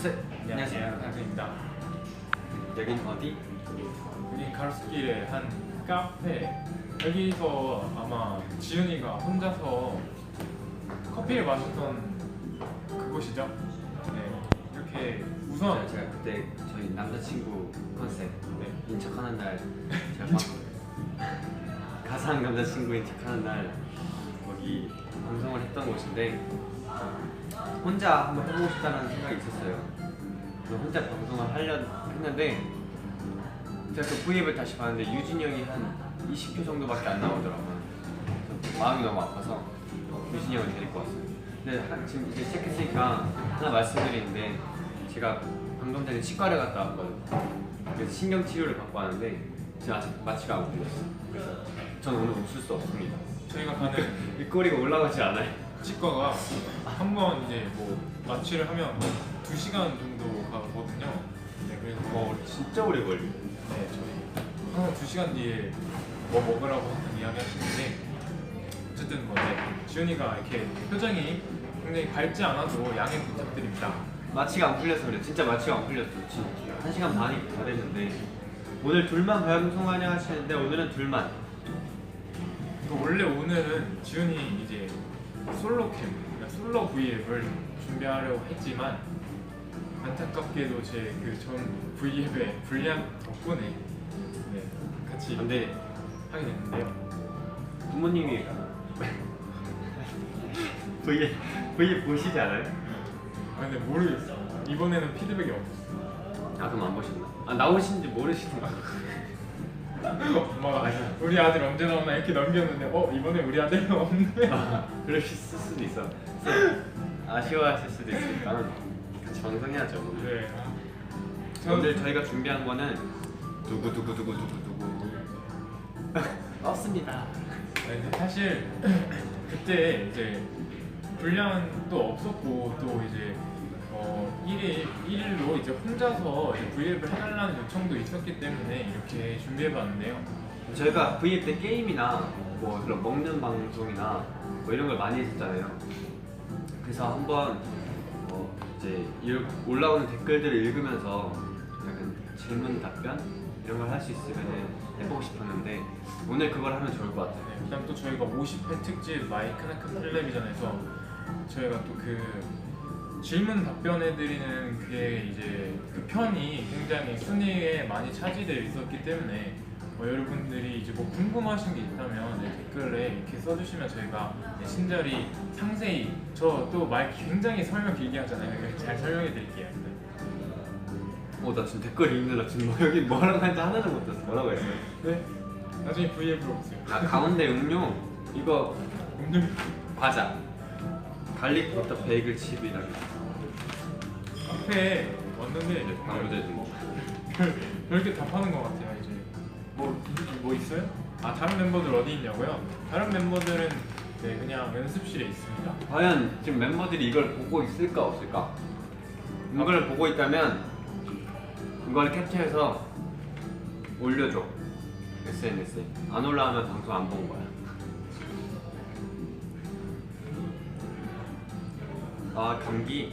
안녕하세요, 강승입니다. 여긴 어디? 여기 가로수길에 한 카페. 여기서 아마 지훈이가 혼자서 커피를 마셨던 그곳이죠. 네, 이렇게 우선 제가 그때 저희 남자친구 컨셉 네. 인척하는 날 제가 가상 남자친구인 척하는 날 거기 방송을 했던 곳인데 혼자 한번 해보고 싶다는 생각이 있었어요. 그래서 혼자 방송을 했는데 제가 그 V앱을 다시 봤는데 유진이 형이 한 20표 정도밖에 안 나오더라고요. 그래서 마음이 너무 아파서 유진이 형을 데리고 왔어요. 근데 지금 이제 시작했으니까 하나 말씀드리는데 제가 방금 전에 치과를 갔다 왔거든요. 그래서 신경치료를 받고 왔는데 제가 아직 마취가 안 풀렸어요. 그래서 저는 오늘 웃을 수 없습니다. 저희가 가는 입꼬리가 올라가지 않아요. 치과가 한 번 이제 뭐 마취를 하면 2시간 정도 가거든요. 네, 그래서 진짜 오래 걸려요. 네, 저희 항상 2시간 뒤에 뭐 먹으라고 항상 이야기하시는데 어쨌든 뭐 네, 지훈이가 이렇게 표정이 굉장히 밝지 않아도 양해 부탁드립니다. 마취가 안 풀려서 그래. 진짜 마취가 안 풀렸어. 진짜 1시간 반이 다 됐는데 오늘 둘만 방송하냐 하시는데 오늘은 둘만. 원래 오늘은 지훈이 이제 솔로 캠, 그러니까 솔로 V앱을 준비하려고 했지만 안타깝게도 제 그 전 V앱의 불량 덕분에 네, 같이 근데 하게 됐는데요. 부모님이 V앱 보시지 않아요? 아 근데 모르겠어. 이번에는 피드백이 없었어. 아 그럼 안 보셨나? 아 나오신지 모르시는 거야? 엄마가 우리 아들 언제 나오나 이렇게 넘겼는데 이번에 우리 아들은 없네. 그럴 수도 있어. 아쉬워하실 수도 있으니까 같이 방송해야죠. 네. 오늘 저희가 준비한 거는 두구 없습니다. 네, 근데 사실 그때 이제 분량도 없었고 또 이제 1일로 이제 혼자서 이제 V앱을 해달라는 요청도 있었기 때문에 이렇게 준비해봤는데요. 저희가 V앱 때 게임이나 뭐 그런 먹는 방송이나 뭐 이런 걸 많이 했었잖아요. 그래서 한번 이제 올라오는 댓글들을 읽으면서 약간 질문 답변 이런 걸 할 수 있으면 해보고 싶었는데 오늘 그걸 하면 좋을 것 같아요. 네, 그다음 또 저희가 50회 특집 마이크나카 텔레비전에서 저희가 또 그 질문 답변해드리는 그게 이제 그 편이 굉장히 순위에 많이 차지되어 있었기 때문에 여러분들이 이제 뭐 궁금하신 게 있다면 댓글에 이렇게 써주시면 저희가 친절히 상세히 저 또 말 굉장히 설명 길게 하잖아요. 잘 설명해드릴게요. 나 지금 댓글 읽느라 지금 여기 뭐라고 하는지 하나도 못 들었어. 뭐라고 했어요? 네. 나중에 V에 물어보세요. 아 가운데 음료 이거 음료 과자 갈릭 버터 베이글 칩이라고. 카페에 왔는데 이제 방부제 좀 먹어. 별게 다 파는 것 같아요. 이제 뭐 있어요? 아 다른 멤버들 어디 있냐고요? 다른 멤버들은 네, 그냥 연습실에 있습니다. 과연 지금 멤버들이 이걸 보고 있을까 없을까? 이걸 보고 있다면 이걸 캡처해서 올려줘 SNS에. 안 올라오면 방송 안 본 거야. 아 감기.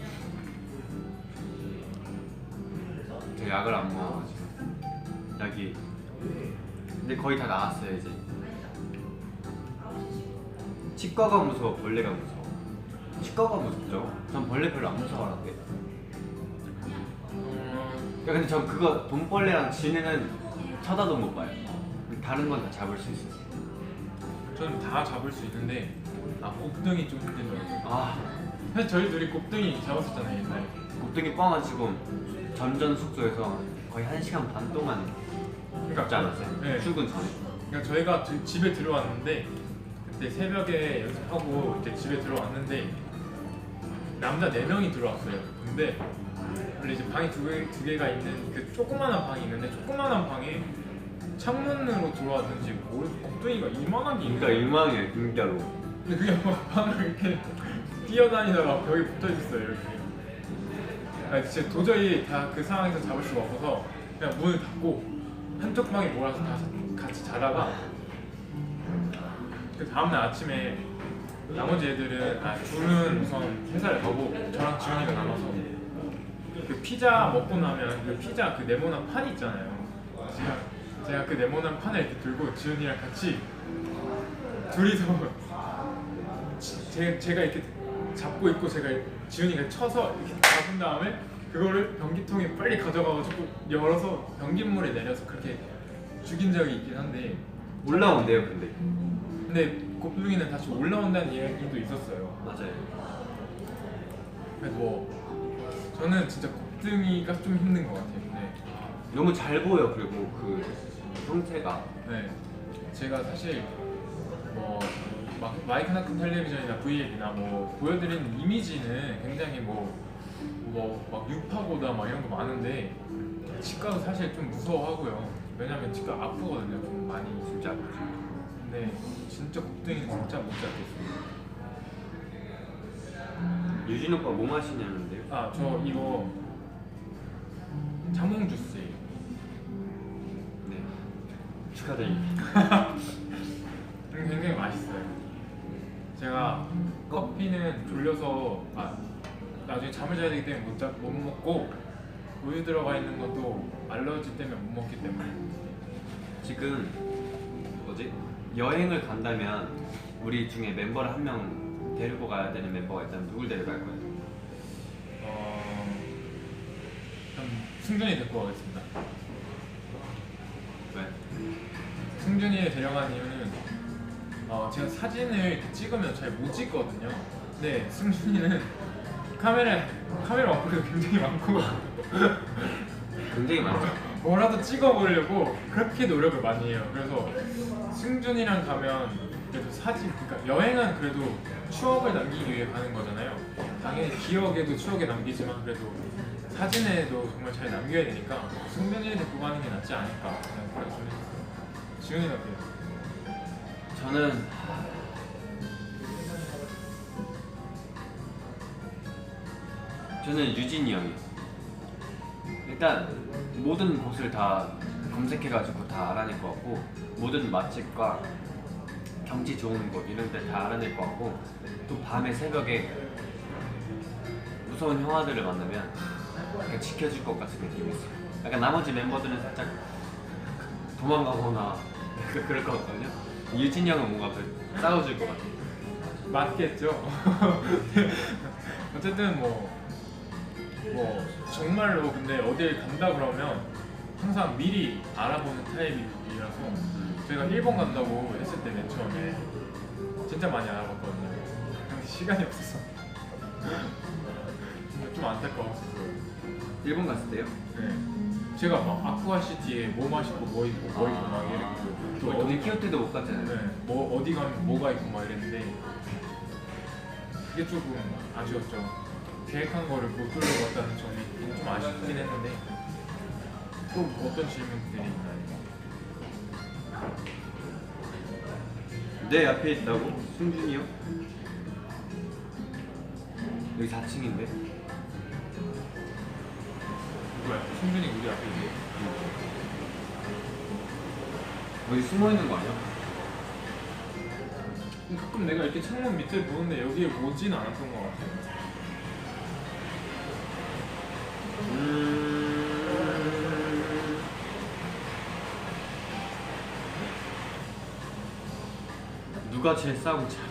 저 약을 안 먹어가지고 약이 근데 거의 다 나았어요 이제. 치과가 무서워 벌레가 무서워? 치과가 무섭죠. 전 벌레 별로 안 무서워하는데. 야 근데 전 그거 돈벌레랑 쥐는 쳐다도 못 봐요. 다른 건 다 잡을 수 있어요. 저는 다 잡을 수 있는데 곱등이 좀 힘들어요. 아 사실 저희 둘이 곱등이 잡았었잖아요 옛날에. 곱등이 뻥가지고 전전 숙소에서 거의 1시간 반 동안 잡지 않았어요? 네. 출근 전에. 그러니까 저희가 집에 들어왔는데 그때 새벽에 연습하고 이제 집에 들어왔는데 남자 4명이 들어왔어요. 근데 원래 이제 방이 두 개가 있는 그 조그만한 방이 있는데 조그만한 방에 창문으로 들어왔는지 곱등이가 이만한 게 있는 그러니까 거예요. 일망해 진짜로. 근데 그게 막 방을 이렇게 뛰어다니다가 벽에 붙어 있었어요 이렇게. 진짜 도저히 다 그 상황에서 잡을 수가 없어서 그냥 문을 닫고 한쪽 방에 몰아서 다 같이 자다가 그 다음날 아침에 나머지 애들은 둘은 우선 회사를 가고 저랑 지훈이가 남아서 그 피자 먹고 나면 그 피자 그 네모난 판 있잖아요. 제가 그 네모난 판을 이렇게 들고 지훈이랑 같이 둘이서 제가 이렇게 잡고 있고 제가 지훈이가 쳐서 이렇게 잡은 다음에 그거를 변기통에 빨리 가져가가지고 열어서 변기물에 내려서 그렇게 죽인 적이 있긴 한데 올라온대요 근데 곱둥이는 다시 올라온다는 이야기도 있었어요. 맞아요. 그래서 뭐 저는 진짜 곱둥이가 좀 힘든 것 같아요. 근데 너무 잘 보여. 그리고 그 형태가 네, 제가 사실 뭐 마이크나 큰 텔레비전이나 V앱이나 뭐 보여드리는 이미지는 굉장히 막 유파고다 막 이런 거 많은데 치과도 사실 좀 무서워하고요. 왜냐면 치과 아프거든요. 좀 많이 진짜 아프지. 근데 진짜 곱둥이는 진짜 못 잡겠어요. 유진 오빠 뭐 마시냐는데요? 아, 저 이거 자몽 주스예요. 네. 축하드립니다. 굉장히 맛있어요. 제가 커피는 졸려서 나중에 잠을 자야 되기 때문에 못 먹고 우유 들어가 있는 것도 알러지 때문에 못 먹기 때문에 지금 뭐지? 여행을 간다면 우리 중에 멤버를 한 명 데리고 가야 되는 멤버가 있다면 누굴 데려갈 거예요? 그럼 승준이 데리고 가겠습니다. 왜? 승준이를 데려간 이유는 제가 사진을 이렇게 찍으면 잘 못 찍거든요. 근데 승준이는 카메라 어플이 굉장히 많고 굉장히 많죠. 뭐라도 찍어보려고 그렇게 노력을 많이 해요. 그래서 승준이랑 가면 그래도 그러니까 여행은 그래도 추억을 남기기 위해 가는 거잖아요. 당연히 기억에도 추억에 남기지만 그래도 사진에도 정말 잘 남겨야 되니까 승준이를 데리고 가는 게 낫지 않을까 그냥 그런 생각이 들어요. 지훈이는 어때요? 저는 유진이 형이요. 일단 모든 곳을 다 검색해가지고 다 알아낼 것 같고 모든 맛집과 경치 좋은 곳 이런 데 다 알아낼 것 같고 또 밤에 새벽에 무서운 형아들을 만나면 약간 지켜줄 것 같은 느낌이 있어요. 약간 나머지 멤버들은 살짝 도망가거나 약간 그럴 것 같거든요. 유진이 형은 뭔가 싸워줄 것 같아요. 맞겠죠. 어쨌든 뭐 정말로 근데 어딜 간다 그러면 항상 미리 알아보는 타입이라서 저희가 일본 간다고 했을 때 맨 처음에 진짜 많이 알아봤거든요. 근데 시간이 없어서 진짜 좀 안타까웠어요. 일본 갔을 때요? 네. 제가 막 아쿠아시티에 뭐 맛있고 뭐 있고 뭐 있고 막 이랬고 또 어디 도쿄때도 못 갔잖아요. 네, 뭐 어디 가면 뭐가 있고 막 이랬는데 그게 조금 아쉬웠죠. 계획한 거를 못 돌려봤다는 점이 좀 아쉽긴 했는데 또 어떤 질문들이 있나요? 내 앞에 있다고? 승준이요? 여기 4층인데? 누구야? 승준이 우리 앞에 있네. 여기 숨어있는 거 아니야? 가끔 내가 이렇게 창문 밑을 보는데 여기에 오진 않았던 것 같아요. 누가 제일 싸우고 잘해?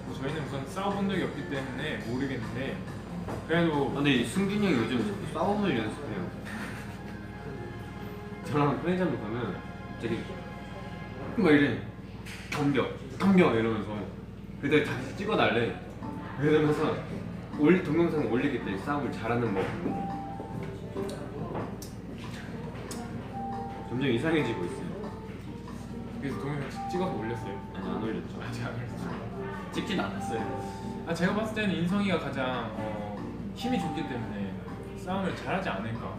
뭐 저희는 우선 싸워본 적이 없기 때문에 모르겠는데 그래도 근데 승준이 형이 요즘 자꾸 싸움을 연습해요. 저랑 편의점에 가면 되게 막 이래 덤벼 이러면서 그때 다시 찍어달래. 이러면서 동영상 올리기 때 싸움을 잘하는 거 점점 이상해지고 있어요. 그래서 동영상 찍어서 올렸어요. 아니 안 올렸죠. 아직 안 올렸어요. 찍진 않았어요. 제가 봤을 때는 인성이가 가장 힘이 좋기 때문에 싸움을 잘하지 않을까.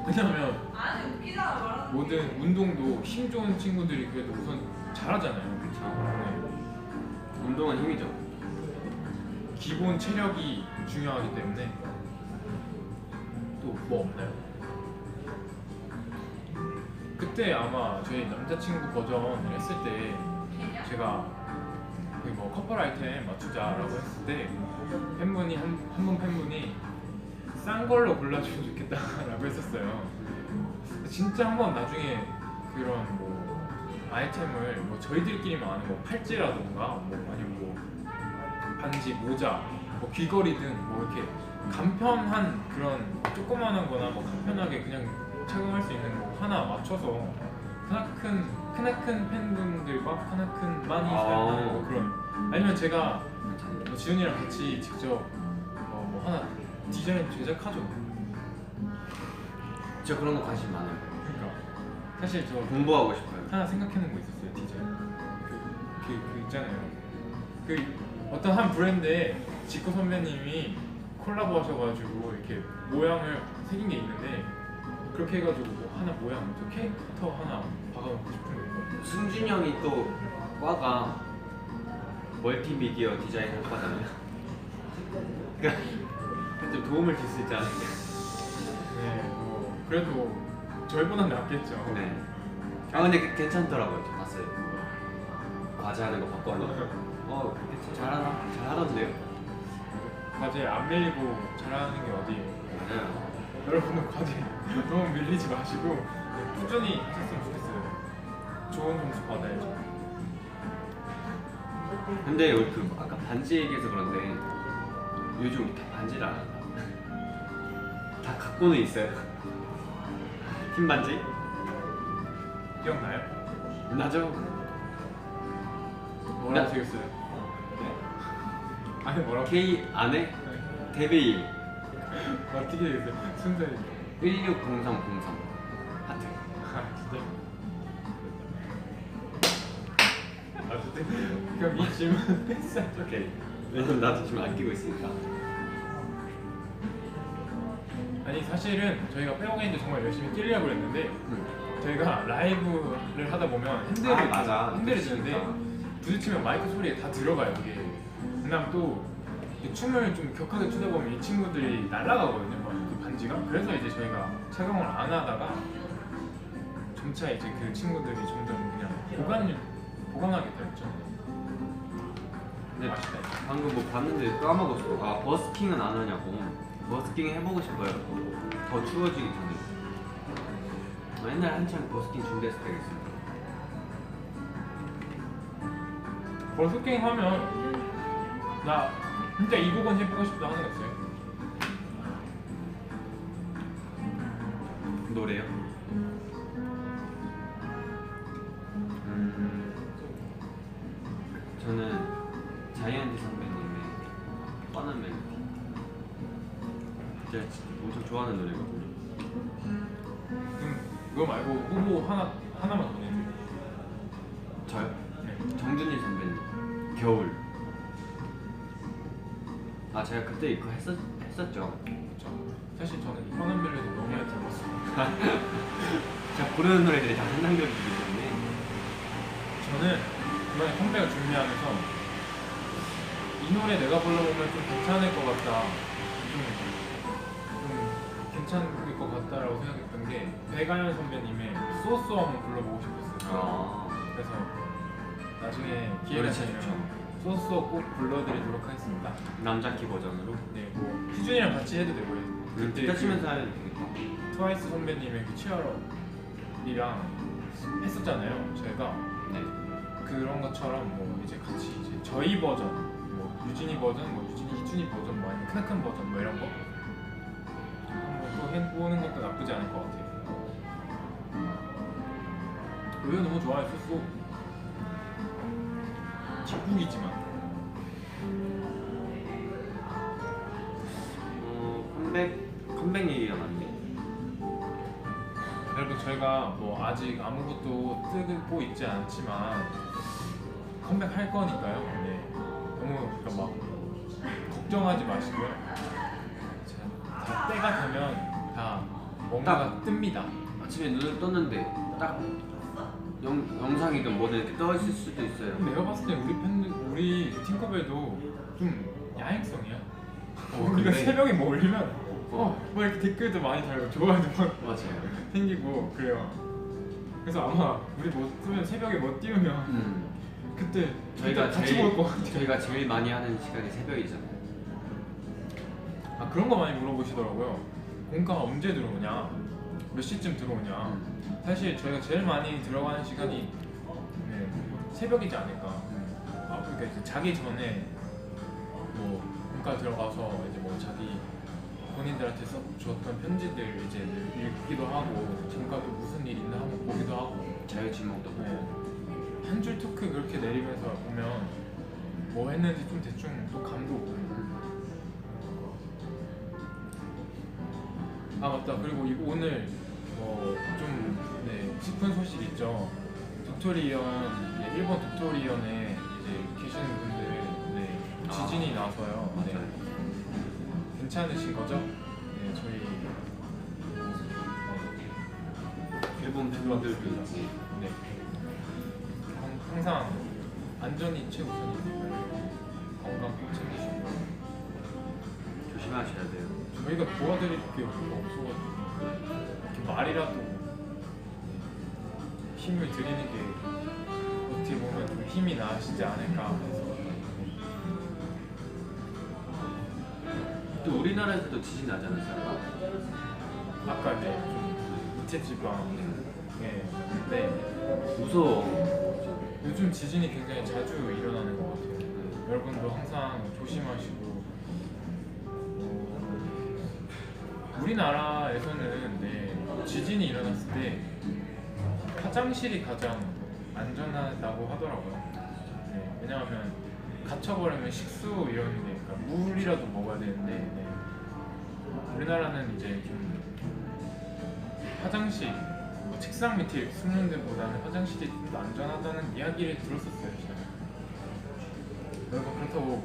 왜냐면 모든 운동도 힘 좋은 친구들이 그래도 우선 잘하잖아요. 그렇죠. 운동은 힘이죠. 기본 체력이 중요하기 때문에. 또 뭐 없나요? 그때 아마 저희 남자친구 버전 했을 때 제가 그 뭐 커플 아이템 맞추자라고 했을 때 팬분이 한 분 팬분이 싼 걸로 골라주면 좋겠다라고 했었어요. 진짜 한번 나중에 그런 뭐 아이템을 뭐 저희들끼리만 아는 뭐 팔찌라던가 뭐 아니면 뭐 반지, 모자, 뭐 귀걸이든 뭐 이렇게 간편한 그런 조그만한 거나 뭐 간편하게 그냥 착용할 수 있는 거 하나 맞춰서 크나큰 팬분들과 크나큰만이 사용하는 뭐 그런, 아니면 제가 뭐 지훈이랑 같이 직접 뭐 하나 디자인 제작하죠. 저 그런 거 관심 많아요. 그러니까 사실 저 공부하고 싶어요. 하나 생각해놓은 거 있었어요. 디자인 그 있잖아요. 그 어떤 한 브랜드에 지코 선배님이 콜라보 하셔가지고 이렇게 모양을 새긴 게 있는데, 그렇게 해가지고 뭐 하나 모양 저 캐릭터 하나 박아놓고 싶은 거 있거든요. 승준이 형이 또 과가 멀티미디어 디자인 학과잖아요. 그러니까 좀 도움을 줄 수 있지 않을까. 네, 뭐 그래도 저희보다는 낫겠죠. 네. 아 근데 괜찮더라고요. 저 봤어요. 과제하는 거 바꿔놓고. 잘하던데요? 과제 안 밀리고 잘하는 게 어디예요? 맞아요. 여러분은 과제 너무 밀리지 마시고 꾸준히 하셨으면 좋겠어요. 좋은 점수 받아야죠. 근데 우리 그 아까 반지 얘기해서 그런데 요즘 다 반지를 안 한다. 다 갖고는 있어요. 흰 반지? 기억나요? 나죠? 뭐라고 쓰겠어요? 아니 뭐라고? K 안에 데뷔 어떻게 되겠어요? 순서에 160303 하트. 진짜? 어쨌든 그럼 이 질문 패스하죠. 오케이. 왜냐면 나도 지금 아끼고 있으니까. 아니 사실은 저희가 빼어게임도 정말 열심히 뛰려고 했는데 저희가 라이브를 하다 보면 핸들을 주는데 부딪히면 마이크 소리에 다 들어가요 이게. 그다음 또 춤을 좀 격하게 추다 보면 이 친구들이 날아가거든요, 그 반지가. 그래서 이제 저희가 착용을 안 하다가 점차 이제 그 친구들이 점점 그냥 보강하게 되었죠. 근데 아쉽다. 방금 뭐 봤는데 까먹었어. 아 버스킹은 안 하냐고. 버스킹 해보고 싶어요. 더 추워지기 전에. 옛날 한창 버스킹 준비했을 때가 있어요. 버스킹 하면 나 진짜 이 곡은 해보고 싶다 하는 거 있어요? 노래요? 저는 자이언티 선배님의 뻔한 멜로디. 제가 진짜 엄청 좋아하는 노래거든요. 그럼 그거 말고 후보 하나만 더 내주세요. 저요? 네. 정준일 선배님 겨울. 아 제가 그때 이거 했었죠. 그렇죠. 사실 저는 이 편한 멜로디 너무 많이 들었어요. 제가 부르는 노래들이 다 한상적이기 때문에. 저는 이번에 컴백을 준비하면서 이 노래 내가 불러보면 좀 괜찮을 것 같다, 좀 괜찮을 것 같다라고 생각했던 게 배가연 선배님의 소소 한번 불러보고 싶었어요. 그래서 나중에 기회가 노래 진짜 되면 좋죠. 소소 꼭 불러드리도록 하겠습니다. 남자 키 버전으로. 네, 뭐 희준이랑 같이 해도 되고요. 기타 치면서 하면 되겠다. 트와이스 선배님의 그 치얼업이랑 했었잖아요. 저희가 네. 그런 것처럼 뭐 이제 같이 이제 저희 버전, 뭐 유진이 버전, 뭐 유진이 희준이 버전, 뭐 아니면 크나큰 버전 뭐 이런 거 한번 또 해보는 것도 나쁘지 않을 것 같아요. 노래 너무 좋아요. 소소 뒷북이지만 컴백 얘기가 많네. 여러분 저희가 뭐 아직 아무것도 뜨고 있지 않지만 컴백할 거니까요. 네. 너무 그러니까 막 걱정하지 마시고요. 다 때가 되면 다 뭔가가 뜹니다. 아침에 눈을 떴는데 딱 영상이든 뭐든 이렇게 떠 있을 수도 있어요. 내가 봤을 때 우리 팬들, 우리 팅커벨도 좀 야행성이야. 우리가 근데- 새벽에 뭐 올리면 뭐 이렇게 댓글도 많이 달고 좋아요도 막 맞아요. 생기고 그래요. 그래서 아마 우리 못 뜨면 새벽에 못 띄우면 그때 저희가 같이 제일 먹을 것 같아요. 저희가 제일 많이 하는 시간이 새벽이잖아요. 아 그런 거 많이 물어보시더라고요. 공과가 언제 들어오냐, 몇 시쯤 들어오냐. 사실 저희가 제일 많이 들어가는 시간이 네, 새벽이지 않을까. 아 그러니까 이제 자기 전에 뭐 공과 들어가서 이제 뭐 자기 본인들한테 써 주었던 편지들 이제 읽기도 하고 잠깐 또 무슨 일 있나 한번 보기도 하고 자유진목도 보고. 네. 한 줄 토크 그렇게 내리면서 보면 뭐 했는지 좀 대충 또 감도 오고. 아 맞다. 그리고 이거 오늘 좀 네, 싶은 소식 있죠. 빅토리언 네, 일본 빅토리언에 이제 계시는 분들 네, 지진이 나서요. 네. 맞아요. 괜찮으신 거죠? 네, 저희 일본 팬분들도 있고. 네. 항상 안전이 최우선이니까 건강 꼭 챙기시고 조심하셔야 돼요. 저희가 도와드릴 게 없어가지고 이렇게 말이라도 힘을 드리는 게 어떻게 보면 좀 힘이 나시지 않을까 해서. 또 우리나라에서도 지진 나지 않았어요? 아까 이제 좀 밑에 지방에 네. 무서워. 요즘 지진이 굉장히 자주 일어나는 것 같아요. 여러분도 항상 조심하시고 우리나라에서는 네, 지진이 일어났을 때 화장실이 가장 안전하다고 하더라고요. 네, 왜냐하면 갇혀버리면 식수 이런 데 그러니까 물이라도 먹어야 되는데 네. 우리나라는 이제 좀 화장실 뭐 책상 밑에 숨는 데보다는 화장실이 좀 더 안전하다는 이야기를 들었었어요. 제가. 여러분 그렇다고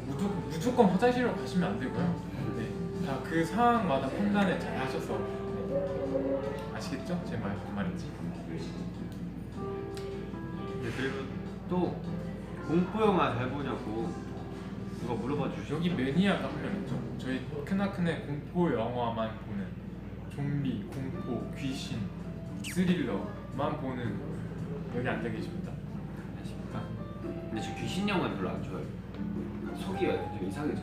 무조건 화장실로 가시면 안 되고요. 네, 다 그 상황마다 판단을 잘 하셔서 네. 아시겠죠? 제 말 뭔 말인지. 네, 그리고 또 공포 영화 잘 보냐고 누가 물어봐 주시죠. 여기 매니아가 한 명 있죠. 저희 크나크네 공포 영화만 보는 좀비, 공포, 귀신, 스릴러만 보는 여기 앉아 계십니다. 안녕하십니까. 근데 저 귀신 영화는 별로 안 좋아해요. 속이 좀 이상해져.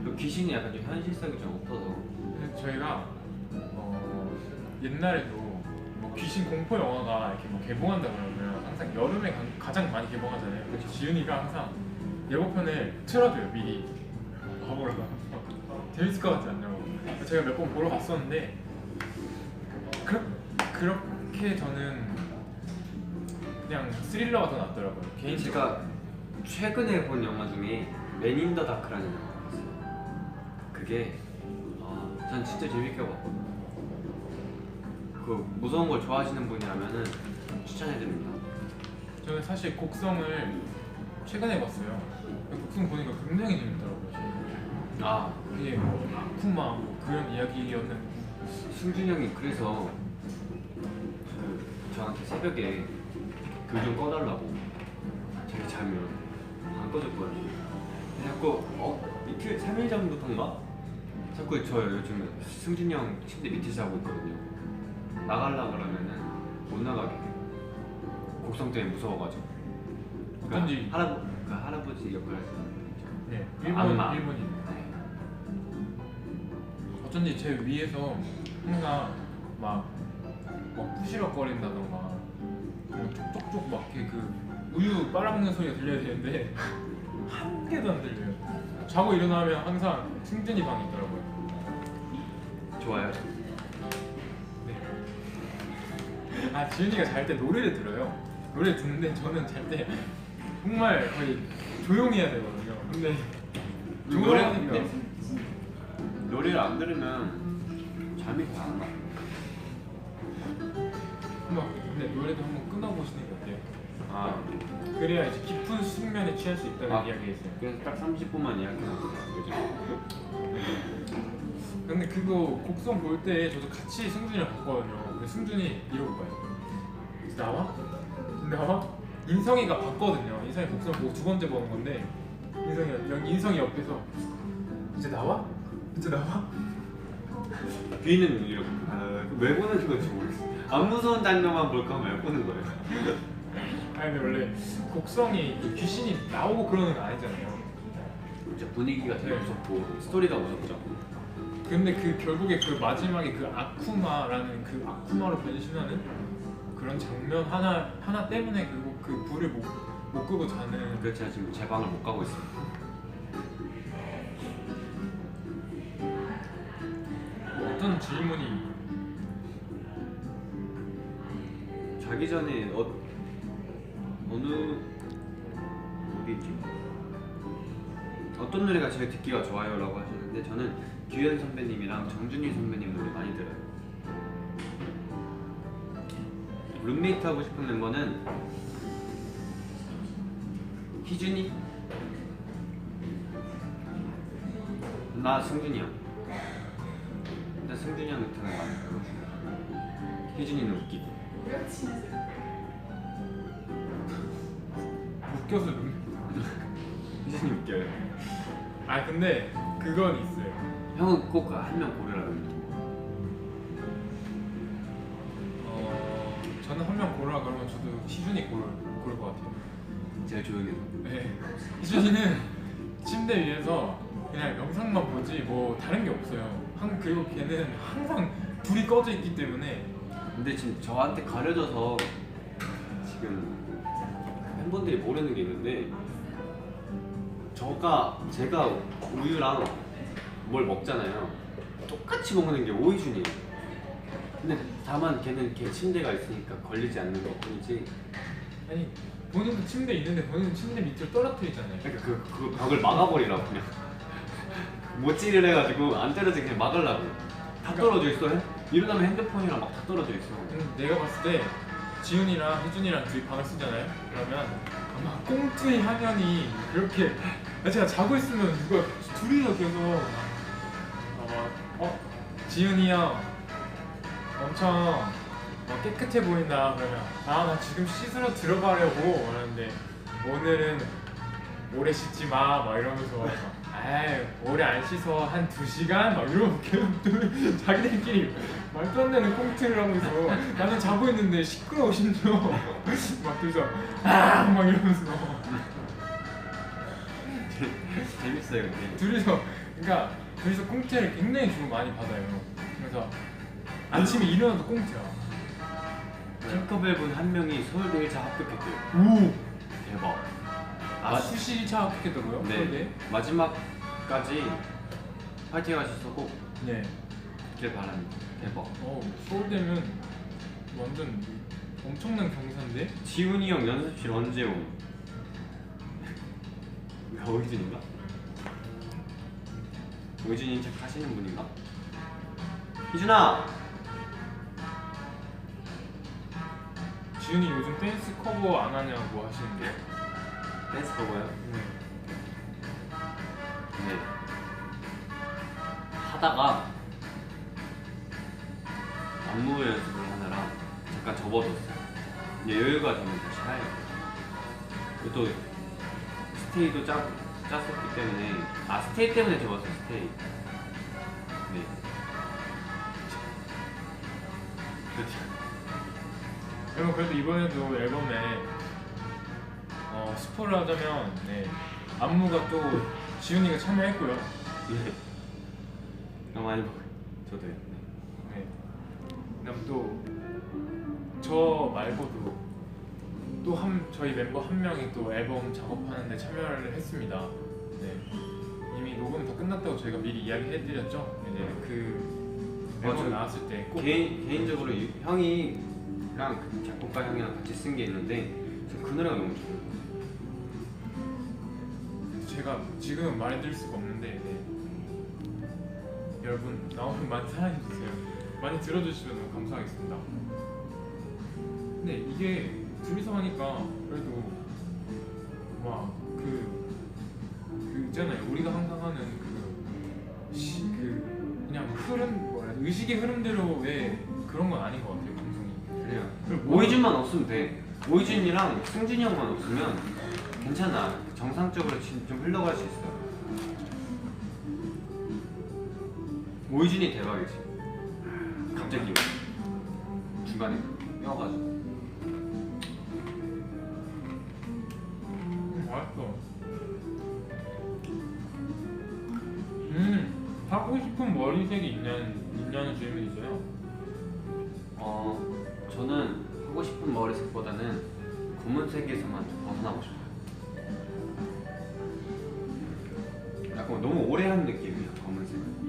그 귀신이 약간 좀 현실성이 좀 없어서. 근데 저희가 옛날에도 뭐 귀신 공포 영화가 이렇게 뭐 개봉한다 그러면 항상 여름에 가장 많이 개봉하잖아요. 그래서 지은이가 항상 예고편을 틀어줘요 미리. 봐보라고. 재밌을 것 같지 않냐고. 그래서 제가 몇 번 보러 갔었는데 그렇게 저는 그냥 스릴러가 더 낫더라고요. 개인적으로. 제가 최근에 본 영화 중에 맨 인 더 다크라는 영화가 있어요. 그게 전 진짜 재밌게 봤거든요. 그 무서운 걸 좋아하시는 분이라면은 추천해드립니다. 저는 사실 곡성을 최근에 봤어요. 곡성 보니까 굉장히 재밌더라고요. 아, 이게 뭐 아쿠마 뭐 그런 이야기였는데 승준이 형이 그래서 저한테 새벽에 글 좀 꺼달라고 자기 자면 안 꺼졌거든요. 자꾸 이틀 3일 전부터인가? 자꾸 저 요즘 승준이 형 침대 밑에 자고 있거든요. 나가려 그러면은 못 나가게 해요. 곡성 때문에 무서워가지고. 어쩐지 그 할아버지 역할 하시는 분이죠. 네, 악마. 일본인. 어쩐지 제 위에서 항상 막 부시럭거린다던가 쪽쪽쪽 막 이렇게 그 우유 빨아먹는 소리가 들려야 되는데 한 개도 안 들려요. 자고 일어나면 항상 승준이 방에 있더라고요. 좋아요. 네. 아 지윤이가 잘 때 노래를 들어요. 노래 듣는데 저는 잘 때 정말 거의 조용히 해야 되거든요. 근데 조용하니까 노래를 안 들으면 잠이 잘 안 와. 근데 노래도 한번 끊어보시는 게 어때요? 아, 그래야 이제 깊은 숙면에 취할 수 있다는 아. 이야기가 있어요. 그래서 딱 30분만 예약해놨어요. 요즘. 근데 그거 곡성 볼 때 저도 같이 승준이랑 봤거든요. 근데 승준이 이러고 봐요. 나와? 나와? 인성이가 봤거든요. 인성이 곡성 보고 두 번째 보는 건데 인성이 옆에서 이제 나와? 이제 나와? 귀는 이렇게 왜 보는 건지 모르겠어. 안 무서운 장면만 볼 거면 왜 보는 거예요? 아니 근데 원래 곡성이 귀신이 나오고 그러는 건 아니잖아요. 진짜 분위기가 되게 네. 무섭고 스토리가 무섭죠. 근데 그 결국에 그 마지막에 그 아쿠마라는 그 아쿠마로 변신하는 그런 장면 하나 때문에 그 불을 못 끄고 자는. 그래서 제가 지금 제 방을 못 가고 있어요. 어떤 질문이 자기 전에 어느 어디지? 어떤 노래가 제일 듣기가 좋아요라고 하셨는데 저는 규현 선배님이랑 정준일 선배님 노래 많이 들어요. 룸메이트 하고 싶은 멤버는 희준이? 나 승준이 형. 근데 승준이 형 같은 거 많이 들어. 희준이는 웃기고. 웃겨서 눈. 희준이 웃겨요. 아 근데 그건 있어요. 형은 꼭 한 명 고르라고. 저는 한 명 고르라 그러면 저도 희준이 고를 것 같아요. 제일 조용해서. 네. 희준이는 침대 위에서 그냥 영상만 보지 뭐 다른 게 없어요. 그리고 걔는 항상 불이 꺼져 있기 때문에. 근데 지금 저한테 가려져서 지금 팬분들이 모르는 게 있는데 제가 우유랑 뭘 먹잖아요. 똑같이 먹는 게 오이준이에요. 근데 다만 걔는 걔 침대가 있으니까 걸리지 않는 것 뿐이지. 아니 본인도 침대 있는데 본인은 침대 밑으로 떨어뜨리잖아요. 그러니까 그 벽을 막아버리라고 그냥 못질을 해가지고 안 떨어지게 그냥 막으려고. 다 떨어져 있어. 일어나면 핸드폰이랑 막 다 떨어져 있어. 내가 봤을 때 지훈이랑 희준이랑 둘이 방을 쓰잖아요. 그러면 아마 꽁트의 향연이 그렇게 제가 자고 있으면 누가 둘이서 계속 아마 지훈이 형 엄청 깨끗해 보인다 그러면 나 지금 씻으러 들어가려고 하는데 오늘은 오래 씻지 마 이러면서 에이 오래 안 씻어 한 2시간 막 이러고 계속 자기들끼리 말도 안 되는 꽁트를 하면서 나는 자고 있는데 시끄러워 심지어 막 둘이서 막 이러면서 재밌어요 근데. 그러니까 둘이서 꽁트를 굉장히 주로 많이 받아요. 그래서 아침에 일어나도 꽁트야. 핑크벨분 한 명이 서울대 1차 합격했대요. 오! 대박. 수시 1차 합격했다고요? 네. 마지막까지 파이팅 하셔서 꼭 네. 듣길 바랍니다. 대박. 서울대면 완전 엄청난 경사인데? 지훈이 형 연습실 언제 옴? 오이준인가? 오이준인 척 하시는 분인가? 희준아! 지훈이 요즘 댄스 커버 안 하냐고 하시는데. 댄스 커버요? 네. 네. 하다가 안무 연습을 하느라 잠깐 접어뒀어요. 이제 여유가 되면 다시 해요. 그리고 또 스테이도 짰었기 때문에 스테이 때문에 접었어요. 스테이. 네. 그렇죠. 그러면 그래도 이번에도 앨범에 스포를 하자면 안무가 또 지훈이가 참여했고요. 예. 너무 많이 먹어요. 저도요. 네. 그다음 또 저 말고도 또 저희 멤버 한 명이 또 앨범 작업하는데 참여를 했습니다. 네. 이미 녹음 다 끝났다고 저희가 미리 이야기해드렸죠. 이제 그 앨범 저 나왔을 때 꼭 개인적으로 형이랑 그 작곡가 형이랑 같이 쓴 게 있는데 그 노래가 너무 좋아요. 제가 지금은 말해드릴 수가 없는데 여러분 나오면 많이 사랑해주세요. 많이 들어주시면 너무 감사하겠습니다. 근데 이게 둘이서 하니까 그래도 막 그 있잖아요. 우리가 항상 하는 그냥 의식의 흐름대로의 그런 건 아닌 것 같아요. 방송이. 그래요. 오이준만 없으면 돼. 오이준이랑 승준이 형만 없으면 괜찮아. 정상적으로 좀 흘러갈 수 있어. 오이준이 대박이지. 갑자기 중간에 껴가지고. 맛있어. 하고 싶은 머리색이 있냐는 질문이 있어요. 저는 하고 싶은 머리색보다는 검은색에서만 좀 벗어나고 싶어요. 약간 너무 오래 한 느낌이야 검은색은.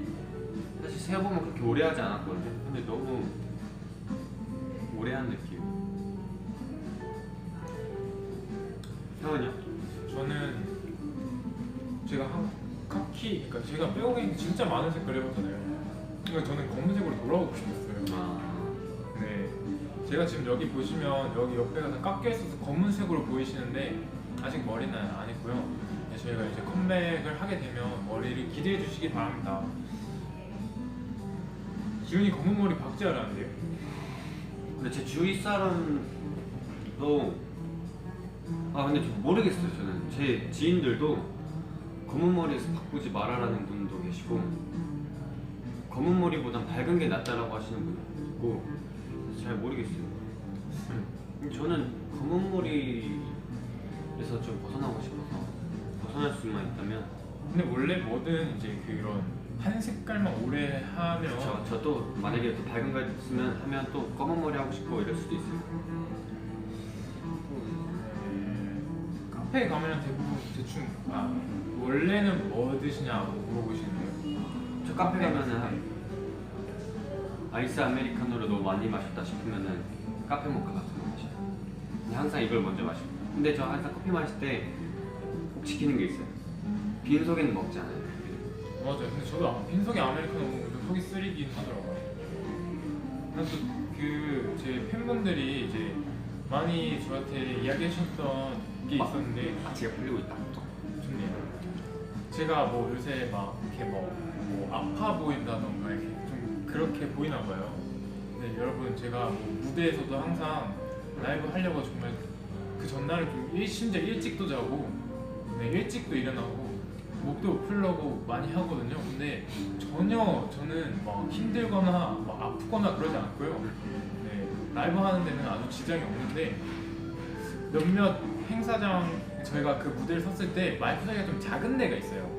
사실 세어보면 그렇게 오래 하지 않았거든요. 근데 너무 오래 한 느낌. 형은요? 저는 제가 카키, 그러니까 제가 빼고기 진짜 많은 색깔 해봤잖아요. 그러니까 저는 검은색으로 돌아오고 싶었어요. 네, 제가 지금 여기 보시면 여기 옆에가 다 깎여 있어서 검은색으로 보이시는데 아직 머리는 안 했고요. 네, 저희가 이제 컴백을 하게 되면 머리를 기대해 주시기 바랍니다. 지훈이 검은 머리 박제하라는데요? 근데 제 주위 사람도 근데 좀 모르겠어요. 저는 제 지인들도 검은 머리에서 바꾸지 말아라는 분도 계시고 검은 머리보단 밝은 게 낫다라고 하시는 분도 있고 잘 모르겠어요. 저는 검은 머리에서 좀 벗어나고 싶어서 벗어날 수만 있다면. 근데 원래 뭐든 이제 그런 한 색깔만 오래 하면 저도 만약에 또 밝은 거 하면 또 검은 머리 하고 싶고 이럴 수도 있어요. 카페에 가면 대부분 대충 원래는 뭐 드시냐고 물어보시는데요. 저 카페 가면은 아이스 아메리카노를 너무 많이 마셨다 싶으면은 카페 모카 같은 거 마셔요. 근데 항상 이걸 먼저 마시고. 근데 저 항상 커피 마실 때 꼭 지키는 게 있어요. 빈속에는 먹지 않아요. 맞아요. 근데 저도 빈속에 아메리카노 먹으면 좀 속이 쓰리긴 하더라고요. 그 제 팬분들이 이제 많이 저한테 이야기하셨던 게 있었는데 제가 풀리고 있다. 좋네요. 제가 뭐 요새 막 이렇게 뭐 아파 보인다던가 이렇게 좀 그렇게 보이나 봐요. 근데 여러분 제가 뭐 무대에서도 항상 라이브 하려고 정말 그 전날은 좀 심지어 일찍도 자고 일찍도 일어나고 목도 풀려고 많이 하거든요. 근데 전혀 저는 막 힘들거나 막 아프거나 그러지 않고요. 네, 라이브 하는 데는 아주 지장이 없는데 몇몇 행사장 저희가 그 무대를 섰을 때 마이크 소리가 좀 작은 데가 있어요.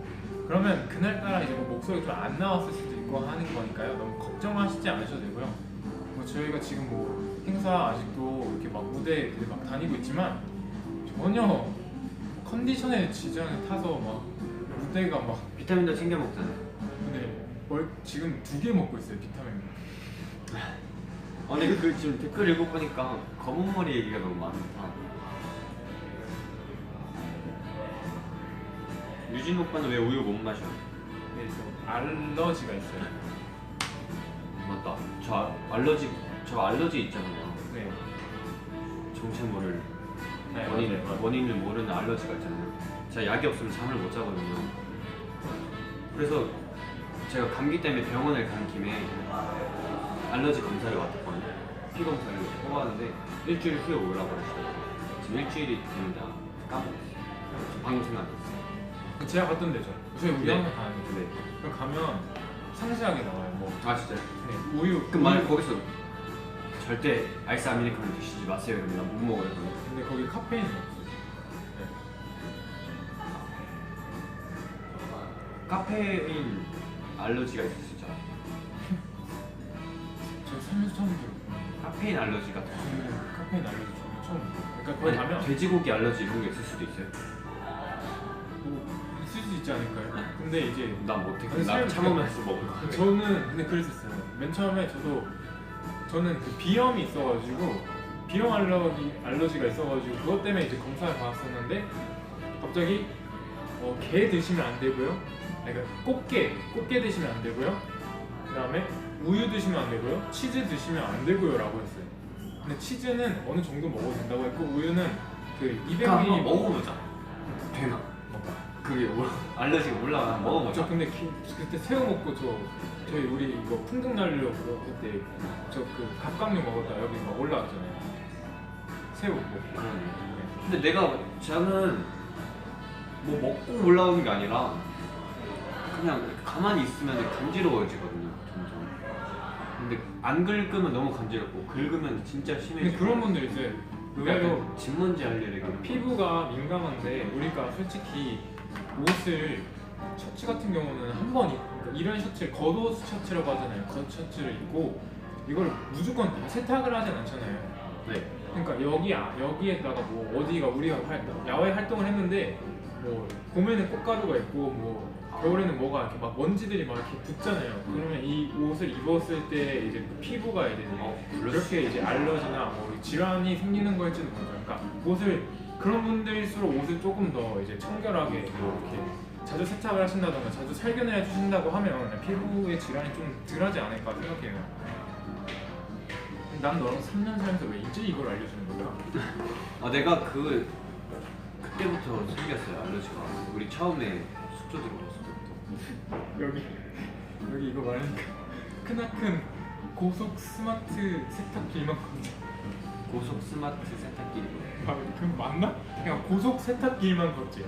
그러면 그날따라 이제 뭐 목소리가 좀 안 나왔을 수도 있고 하는 거니까요. 너무 걱정하시지 않으셔도 되고요. 뭐 저희가 지금 뭐 행사 아직도 이렇게 막 무대 막 다니고 있지만 전혀 컨디션에 지장을 타서 막 무대가 막 비타민도 챙겨 먹잖아요. 근데 지금 2개 먹고 있어요 비타민. 근데 그 지금 댓글 읽어보니까 검은 머리 얘기가 너무 많다. 유진 오빠는 왜 우유 못 마셔? 네, 저 알러지가 있어요. 맞다. 저 알러지 있잖아요. 네. 정체 모를 네, 맞아요. 원인을 모르는 알러지가 있잖아요. 제가 약이 없으면 잠을 못 자거든요. 그래서 제가 감기 때문에 병원을 간 김에 알러지 검사를 맡았거든요. 피 검사를 해봤는데 일주일 후에 오라고 그랬어요. 지금 일주일이 됐는데 까먹었어요. 방금 생각났어요. 제가 갔던 데죠. 저희 우리 네. 항상 가는 데. 네. 그럼 가면 상세하게 나와요. 뭐 진짜요? 네, 우유. 그럼 만약 거기서 절대 아이스 아메리카노 드시지 마세요 이러면 나 못 먹어요. 그러면. 근데 거기 카페인이 없어요. 네. 카페인 알러지가 있을 수 있잖아. 저 살면서 처음 들어요. 카페인 알러지 같은 거. 카페인 알러지 처음 들어요. 그러니까 거기 가면 돼지고기 알러지 이런 게 있을 수도 있어요. 뭐 있을 수 있지 않을까요? 근데 이제 난 못해. 아니, 나 사실 참으면서 먹을 거 같아. 저는 근데 그랬었어요. 맨 처음에 저는 그 비염이 있어가지고 비염 알러지가 있어가지고 그것 때문에 이제 검사를 받았었는데 갑자기 게 드시면 안 되고요. 그러니까 꽃게 드시면 안 되고요. 그다음에 우유 드시면 안 되고요. 치즈 드시면 안 되고요라고 했어요. 근데 치즈는 어느 정도 먹어도 된다고 했고 우유는 그 200ml 한번 먹어보자. 되나? 뭔가 그게 알러지가 올라가. 먹어보자. 저 근데 그때 새우 먹고 저희 우리 이거 풍등 날리려고 그때 저 그 갑각류 먹었다 여기 막 올라왔잖아요. 새우 먹고. 근데 저는 뭐 먹고 올라오는 게 아니라 그냥 가만히 있으면 간지러워지거든요. 점점. 근데 안 긁으면 너무 간지럽고 긁으면 진짜 근데 심해지고. 그런 분들 있어요. 의외로 약간 진먼지 알레르기. 피부가 민감한데 우리가 솔직히 옷을 셔츠 같은 경우는 한 번 그러니까 이런 셔츠를 겉옷 셔츠라고 하잖아요. 겉 셔츠를 입고 이걸 무조건 다 세탁을 하진 않잖아요. 네. 그러니까 여기에다가 뭐 어디가 우리가 야외 활동을 했는데 뭐 봄에는 꽃가루가 있고 뭐 겨울에는 뭐가 이렇게 막 먼지들이 막 이렇게 붙잖아요. 그러면 이 옷을 입었을 때 이제 그 피부가 이제 그렇게 이제 알러지나 뭐 질환이 생기는 거일지도 모르죠. 그러니까 옷을 그런 분들일수록 옷을 조금 더 이제 청결하게 뭐 이렇게 자주 세탁을 하신다던가 자주 살균을 해주신다고 하면 피부의 질환이 좀 덜하지 않을까 생각해요. 난 너랑 3년 살면서 왜 이제 이걸 알려주는 거야? 아 내가 그때부터 생겼어요 알러지가. 우리 처음에 숙소 들어갔을 때부터. 여기 이거 말하니까 크나큰 고속 스마트 세탁기만 건데 고속 스마트 세탁기. 그럼 맞나? 그냥 고속 세탁기만 걷지.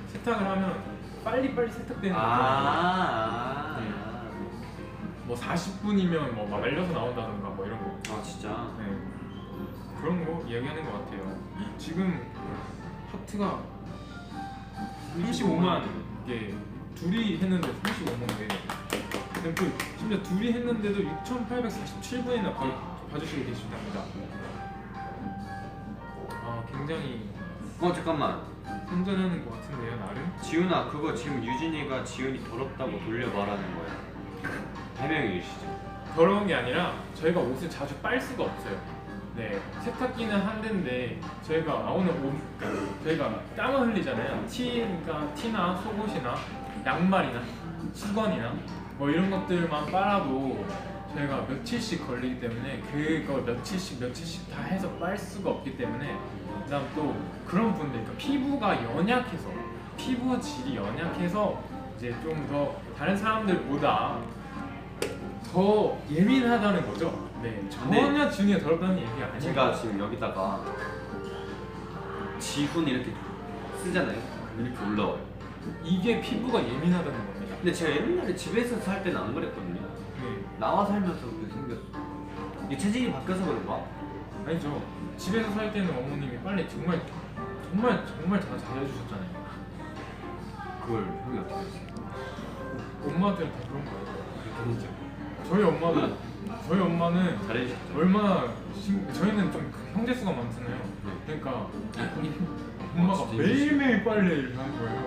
세탁을 하면 빨리빨리 세탁되는 거죠. 네. 뭐 40분이면 뭐 말려서 나온다던가 뭐 이런 거. 아 진짜? 네. 그런 거 이야기하는 것 같아요. 지금 하트가 35만 개 둘이 했는데 35만 개. 근데 그 심지어 둘이 했는데도 6,847분이나 봐주시고 계시답니다. 아 굉장히 잠깐만. 선전하는 것 같은데요 나름? 지훈아 그거 지금 유진이가 지훈이 더럽다고 돌려 말하는 거야. 해명해주시죠. 더러운 게 아니라 저희가 옷을 자주 빨 수가 없어요. 네, 세탁기는 한 대인데 저희가 오늘 저희가 땀을 흘리잖아요. 티나 속옷이나 양말이나 수건이나 뭐 이런 것들만 빨아도 저희가 며칠씩 걸리기 때문에 그걸 며칠씩 다 해서 빨 수가 없기 때문에 그다음 또 그런 분들 그러니까 피부가 연약해서 피부 질이 연약해서 이제 좀 더 다른 사람들보다 더 예민하다는 거죠. 네, 전혀 준이가 더럽다는 얘기가 아니에요. 제가 지금 여기다가 지훈 이렇게 쓰잖아요. 이렇게 올라와요. 이게 피부가 예민하다는 겁니다. 근데 제가 옛날에 집에서 살 때는 안 그랬거든요. 네, 나와 살면서 그렇게 생겼어. 이게 체질이 바뀌어서 그런가? 아니죠. 집에서 살 때는 어머님이 빨리 정말 다 잘해주셨잖아요. 그걸 형이 어떻게 했어요? 엄마들은 다 그런 거예요. 그렇게 했죠. 저희 엄마는 잘해주셨죠. 얼마나 저희는 좀 형제 수가 많잖아요. 그러니까 엄마가 진짜 매일매일 빨래를 하는 거예요.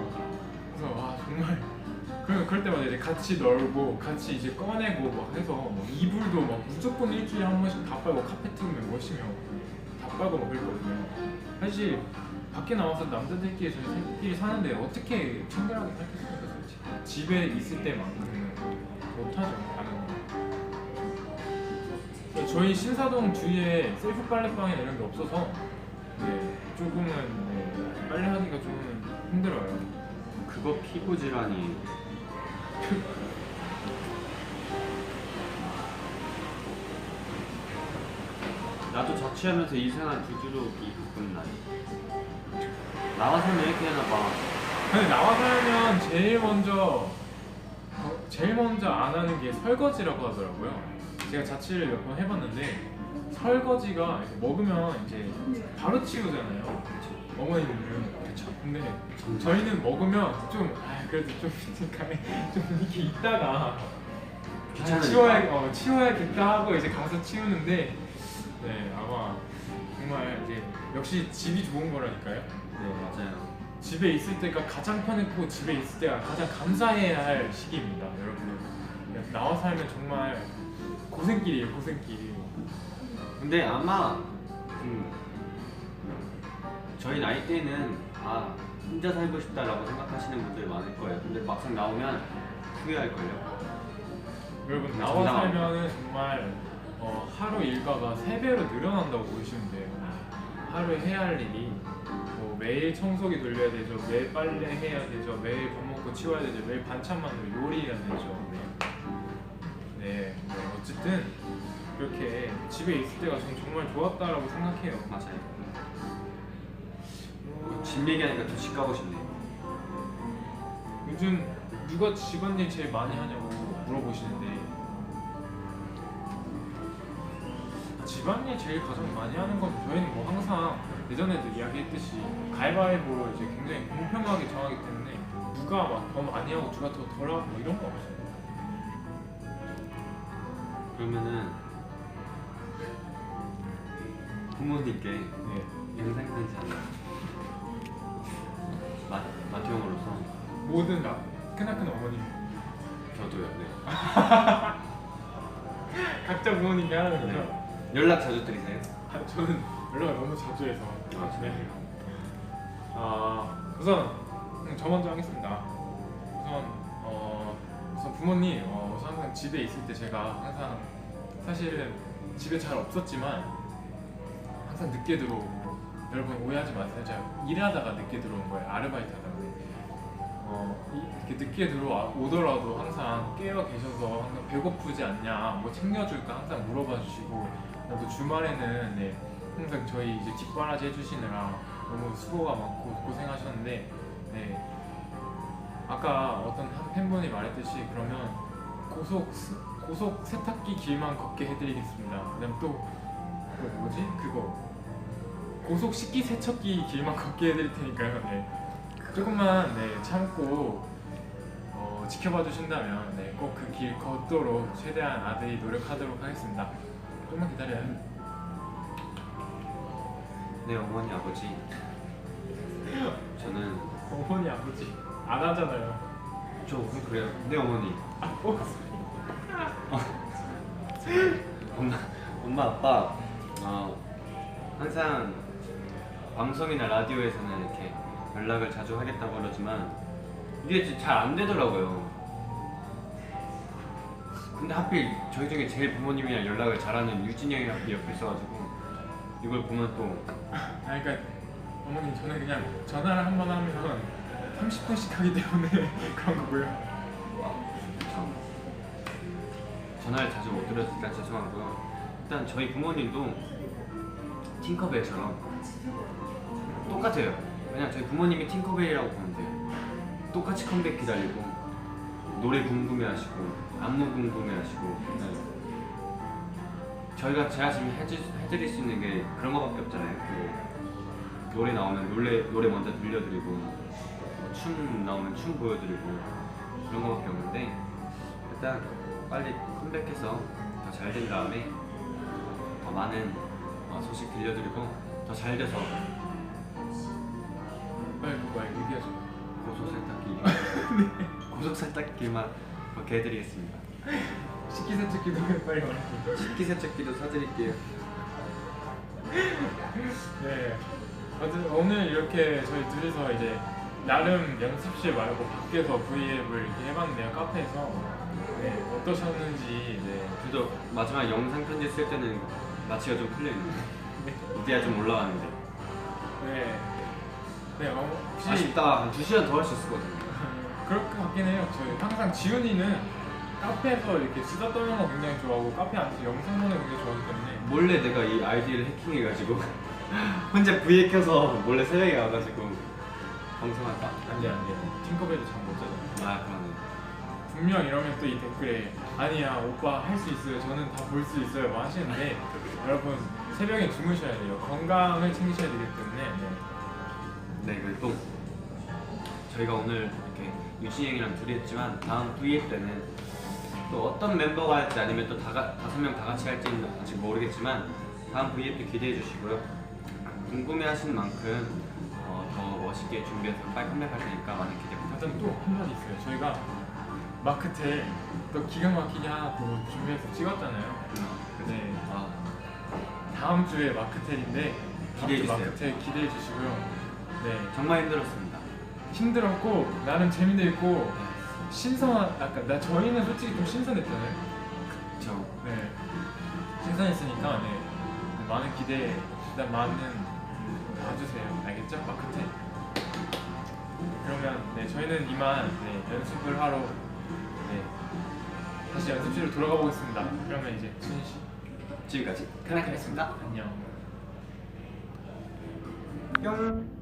그래서 와 정말 그럴 때마다 이제 같이 널고 같이 이제 꺼내고 막 해서 뭐 이불도 막 무조건 일주일에 한 번씩 다 빨고 카페트면 멋이며 다 빨고 막 그랬거든요. 사실 밖에 나와서 남자들끼리 저희끼리 사는데 어떻게 청결하게 살겠습니까 솔직히. 집에 있을 때만큼은 못하죠 당연히. 저희 신사동 주위에 셀프 빨래방이나 이런 게 없어서 네, 조금은 네, 빨래하기가 좀 힘들어요. 그거 피부 질환이 나도 자취하면서 이상한 두드러기 가끔 나요. 나와 살면 이렇게 되나 봐. 근데 나와 살면 제일 먼저 안 하는 게 설거지라고 하더라고요. 제가 자취를 몇 번 해봤는데 설거지가 이제 먹으면 이제 바로 치우잖아요. 어머님들은 그렇죠. 근데 저희는 먹으면 그래도 좀 이렇게 있다가 귀찮으니까. 치워야겠다 하고 이제 가서 치우는데 네 아마 정말 이제 역시 집이 좋은 거라니까요. 네 맞아요. 집에 있을 때가 가장 편했고 집에 있을 때가 가장 감사해야 할 시기입니다, 여러분. 나와 살면 정말 고생길이에요, 고생길. 근데 아마 저희 나이 때는 혼자 살고 싶다라고 생각하시는 분들이 많을 거예요. 근데 막상 나오면 후회할걸요. 여러분 나와 살면은 정말 하루 일과가 3배로 늘어난다고 보시면 돼요. 하루에 해야 할 일이 뭐 매일 청소기 돌려야 되죠, 매일 빨래 해야 되죠, 매일 밥 먹고 치워야 되죠, 매일 반찬 만들고 요리해야 되죠. 네, 어쨌든 그렇게 집에 있을 때가 저는 정말 좋았다라고 생각해요. 맞아요. 집 얘기하니까 더 집 가고 싶네요. 요즘 누가 집안일 제일 많이 하냐고 물어보시는데 집안일 제일 가장 많이 하는 건 저희는 뭐 항상 예전에도 이야기했듯이 가위바위보로 이제 굉장히 공평하게 정하기 때문에 누가 막 더 많이 하고 누가 더 덜하고 뭐 이런 거 없어요. 그러면은 부모님께 네. 영상 편지 하나. 마티형으로서 모든 크나큰 어머님 저도요. 네. 각자 부모님께 하는 거죠. 네. 연락 자주 드리세요? 저는 연락을 너무 자주 해서 아, 네. 우선 저 먼저 하겠습니다. 우선 부모님 우선 항상 집에 있을 때 제가 항상 사실은 집에 잘 없었지만 항상 늦게 들어오고 여러분 오해하지 마세요. 제가 일하다가 늦게 들어온 거예요. 아르바이트 하다가 이렇게 늦게 들어오더라도 항상 깨어 계셔서 항상 배고프지 않냐 뭐 챙겨줄까 항상 물어봐 주시고 또 주말에는 네, 항상 저희 이제 뒷바라지 해주시느라 너무 수고가 많고 고생하셨는데 네. 아까 어떤 한 팬분이 말했듯이 그러면 고속 세탁기 길만 걷게 해드리겠습니다. 그다음 또 뭐지 그거 고속 식기 세척기 길만 걷게 해드릴 테니까요. 네. 조금만 네, 참고 지켜봐 주신다면 네, 꼭 그 길 걷도록 최대한 아들이 노력하도록 하겠습니다. 조금만 기다려요. 네, 어머니 아버지. 저는 어머니 아버지 안 하잖아요. 저 그래요. 네, 어머니. 엄마 아빠 항상 방송이나 라디오에서는 이렇게 연락을 자주 하겠다고 그러지만 이게 잘 안 되더라고요. 근데 하필 저희 중에 제일 부모님이랑 연락을 잘하는 유진이 형이 하필 옆에 있어가지고 이걸 보면 또 그러니까 어머님 저는 그냥 전화를 한 번 하면 30분씩 하기 때문에 그런 거고요. 참 전화를 자주 못 드렸으니까 죄송하고요. 일단 저희 부모님도 팅커벨처럼 똑같아요. 그냥 저희 부모님이 팅커벨이라고 보면 돼요. 똑같이 컴백 기다리고 노래 궁금해하시고 안무 궁금해하시고 제가 지금 해드릴 수 있는 게 그런 거밖에 없잖아요. 그 노래 나오면 노래 먼저 들려드리고 춤 나오면 춤 보여드리고 그런 거밖에 없는데 일단 빨리 컴백해서 더 잘 된 다음에 더 많은 소식 들려드리고 더 잘 돼서 빨리 그거 얘기하죠. 고속 세탁기만 그렇게 해드리겠습니다. 식기세척기도 빨리 말해요. 식기세척기도 사드릴게요. 네. 오늘 이렇게 저희 둘이서 이제 나름 연습실 말고 밖에서 V앱을 이렇게 해봤네요. 카페에서. 네. 어떠셨는지. 네. 그래도 마지막 영상 편지 쓸 때는 마취가 좀 풀려있네요. 이제야 좀 올라왔는데 네. 네. 혹시 아쉽다. 한 2시간 더 할 수 있을 것 같아요. 그럴 것 같긴 해요. 저희 항상 지훈이는 카페에서 이렇게 수다 떠는 거 굉장히 좋아하고 카페 안에서 영상 보는 거 굉장히 좋아하기 때문에 몰래 내가 이 아이디를 해킹해가지고 혼자 V에 켜서 몰래 새벽에 와가지고 방송할까? 안돼 팅커벨도 잠 못 자잖아. 아 그러네. 분명 이러면 또 이 댓글에 아니야 오빠 할 수 있어요. 저는 다 볼 수 있어요. 뭐 하시는데 여러분 새벽에 주무셔야 돼요. 건강을 챙기셔야 되기 때문에 네 그리고 또 저희가 오늘 이렇게 유진이 형이랑 둘이 했지만 다음 V앱 때는 또 어떤 멤버가 할지 아니면 또 5명 다 같이 할지는 아직 모르겠지만 다음 V앱도 기대해 주시고요. 궁금해하시는 만큼 더 멋있게 준비해서 빨리 컴백할 테니까 많은 기대 일단 부탁드립니다. 또 한 마디 있어요. 저희가 마크텔 또 기가 막히게 하나 또 준비해서 찍었잖아요. 네. 다음 주에 마크텔인데 다음 주 기대해주세요. 마크텔 기대해 주시고요. 네. 정말 힘들었습니다. 힘들었고 나는 재미도 있고 약간 저희는 솔직히 좀 신선했잖아요. 그쵸. 네. 신선했으니까 네. 많은 기대 일단 많은 봐주세요. 알겠죠? 마크텔. 그러면 네 저희는 이만 네, 연습을 하러 네, 다시 연습실로 돌아가 보겠습니다. 그러면 이제 준희 씨 지금까지 크나크였습니다. 안녕. 뿅.